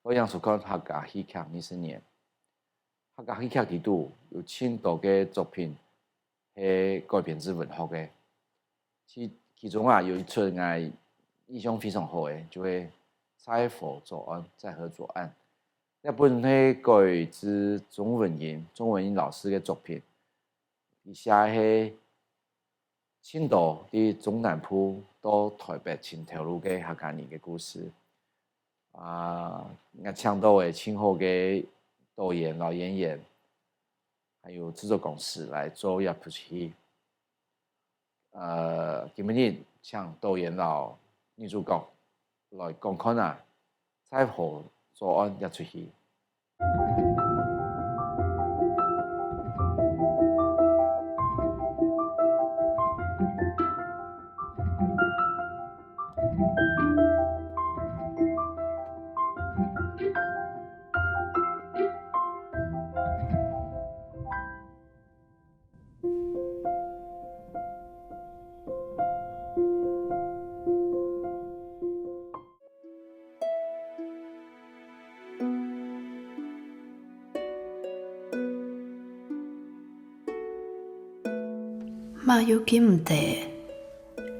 好像是讲客家戏剧20年，客家戏剧其度有很多个作品是改编自文学的，其中有一出我印象非常好的，就是《在河左岸》在河左岸。那本是改自钟文英老师的作品，以下是青岛的中南部到台北青条路的客家人的故事。我抢到的请好的导演、老演员，还有制作公司来做一部戏。今日请导演老女主角来讲看啊，在河左岸一出戏。马有见唔得，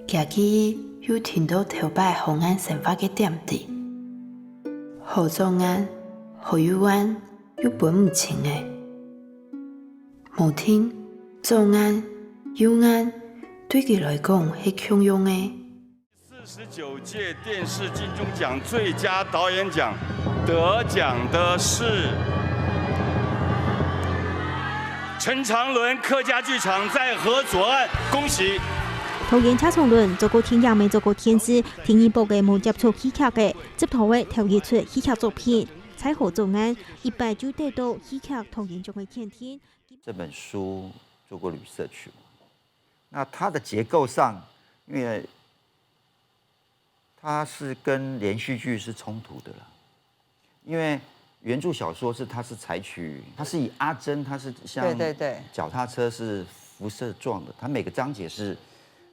行去又听到头摆河岸生发嘅点滴，河左岸、河右岸又分唔清诶。无听左岸、右岸对佢来讲系共用诶。49届电视金钟奖最佳导演奖得奖的是陈长伦客家剧场在河左岸，恭喜！导演车长伦做过天也未做过天师，天一部嘅冇接触戏剧嘅，接头嘅投演出戏剧作品，在河左岸100就得到戏剧导演奖嘅天天。这本书做过旅社区，那它的结构上，因为它是跟连续剧是冲突的了，因为原著小说它是采取，它是以阿珍，它是像脚踏车是辐射状的，它每个章节是，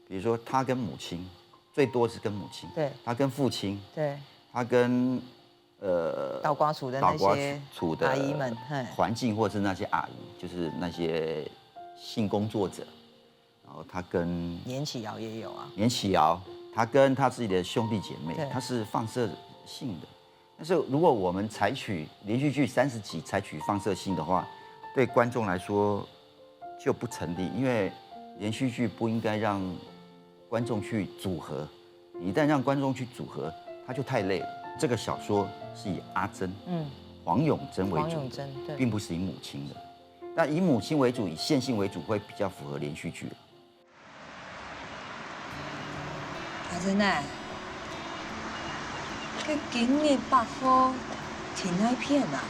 比如说他跟母亲，最多是跟母亲，对，他跟父亲，对，他跟倒瓜处的那些阿姨们，环境或是那些阿姨，就是那些性工作者，然后他跟年启尧也有啊，年启尧，他跟他自己的兄弟姐妹，他是放射性的。但是如果我们采取连续剧30集采取放射性的话，对观众来说就不成立，因为连续剧不应该让观众去组合，你一旦让观众去组合，他就太累了。这个小说是以阿珍，黄永贞为主，并不是以母亲的。但以母亲为主，以线性为主，会比较符合连续剧。阿珍啊，佢今日百科填那片啊，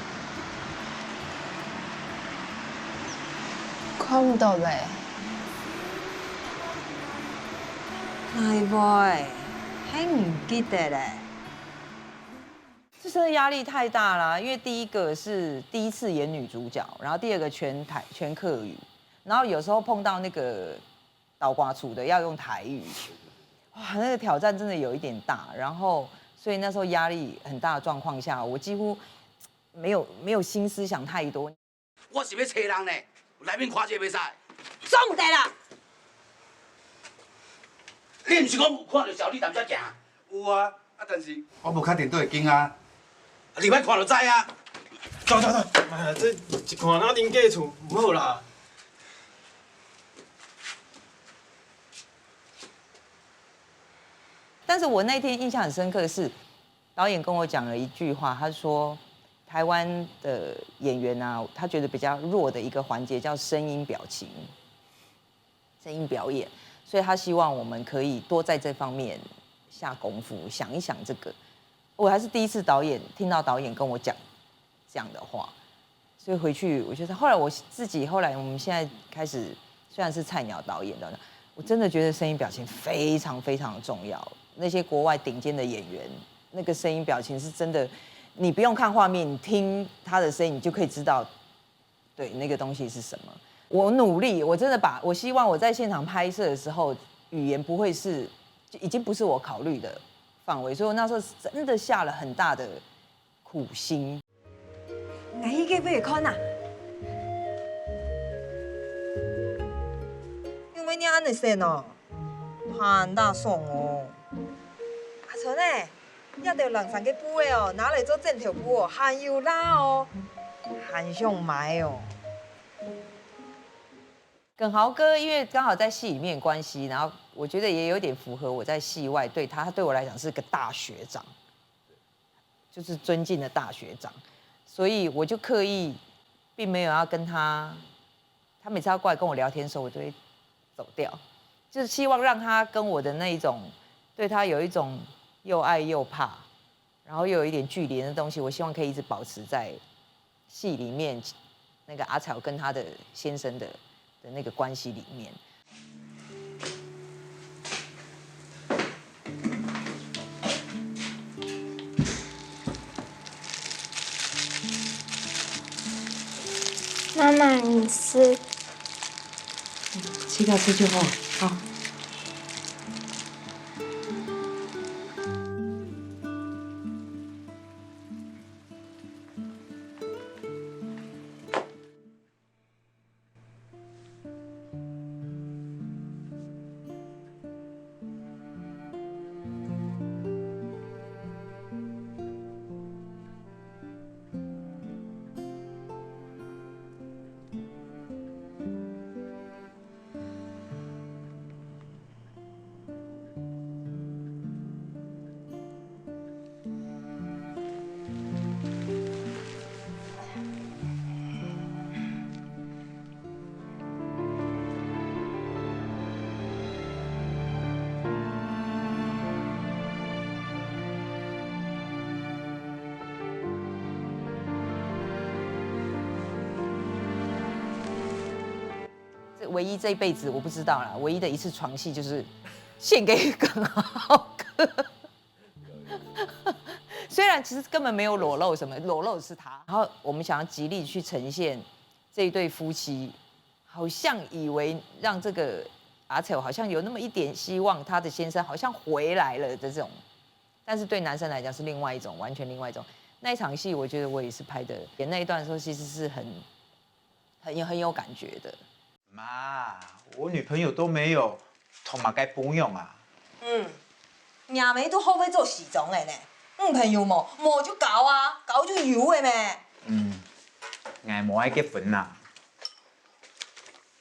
看唔到嘞。係喎，還唔記得嘞。这真的压力太大了，因为第一个是第一次演女主角，然后第二个全客语，然后有时候碰到那个倒挂处的要用台语，哇，那个挑战真的有一点大。然后，所以那时候压力很大的状况下，我几乎没有心思想太多。我是要找人呢，内面看者袂使。总唔得啦！你唔是讲有看到小李淡仔行？有啊，但是我无确定倒会紧啊。你莫看就知啊。走，这一看那恁家厝唔好啦。但是我那天印象很深刻的是，导演跟我讲了一句话，他说台湾的演员啊，他觉得比较弱的一个环节叫声音表情、声音表演，所以他希望我们可以多在这方面下功夫，想一想这个。我还是第一次听到导演跟我讲这样的话，所以回去我觉得，后来我们现在开始，虽然是菜鸟导演的，我真的觉得声音表情非常非常的重要。那些国外顶尖的演员，那个声音表情是真的，你不用看画面，你听他的声音，你就可以知道，对那个东西是什么。我努力，我真的我希望我在现场拍摄的时候，语言不会是，就已经不是我考虑的范围，所以我那时候真的下了很大的苦心。我迄个要看啊，因为你安尼说喏，很大爽哦。阿春诶，也着人三个补的哦，拿来做枕头补哦，很有辣哦，很想买哦。耿豪哥因为刚好在戏里面关系，然后我觉得也有点符合我在戏外对他对我来讲是个大学长，就是尊敬的大学长，所以我就刻意并没有要跟他每次要过来跟我聊天的时候，我就会走掉，就是希望让他跟我的那一种对他有一种又爱又怕，然后又有一点距离的东西，我希望可以一直保持在戏里面那个阿草跟他的先生的那个关系里面。妈妈，你吃。吃掉吃就好，好。唯一这一辈子我不知道啦，唯一的一次床戏就是献给耿豪哥。虽然其实根本没有裸露什么，裸露是他。然后我们想要极力去呈现这一对夫妻，好像以为让这个阿丑好像有那么一点希望，他的先生好像回来了的这种，但是对男生来讲是另外一种，完全另外一种。那一场戏，我觉得我也是拍的，演那一段的时候，其实是很有感觉的。妈，我女朋友都没有，同嘛该不用啊。娘妹都好要做时装的呢，朋友无就搞啊，搞就有的咩。我无爱结婚啦。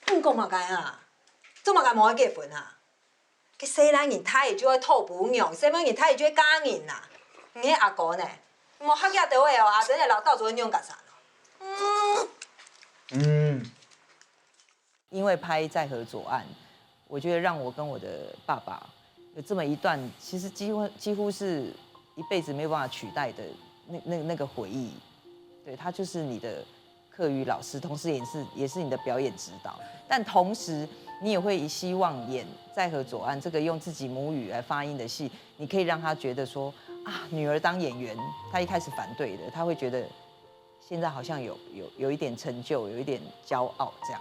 讲嘛该啊，做嘛该无爱结婚啊？cái西人人睇會就愛套本樣，西方人睇會就愛假人呐。你阿哥呢？冇黑日到嘅哦，阿真係老到做樣架啥咯？因为拍《在河左岸》，我觉得让我跟我的爸爸有这么一段，其实几乎是一辈子没有办法取代的那个回忆。对，他就是你的课语老师，同时也是你的表演指导。但同时，你也会希望演《在河左岸》这个用自己母语来发音的戏，你可以让他觉得说啊，女儿当演员，他一开始反对的，他会觉得现在好像有一点成就，有一点骄傲这样。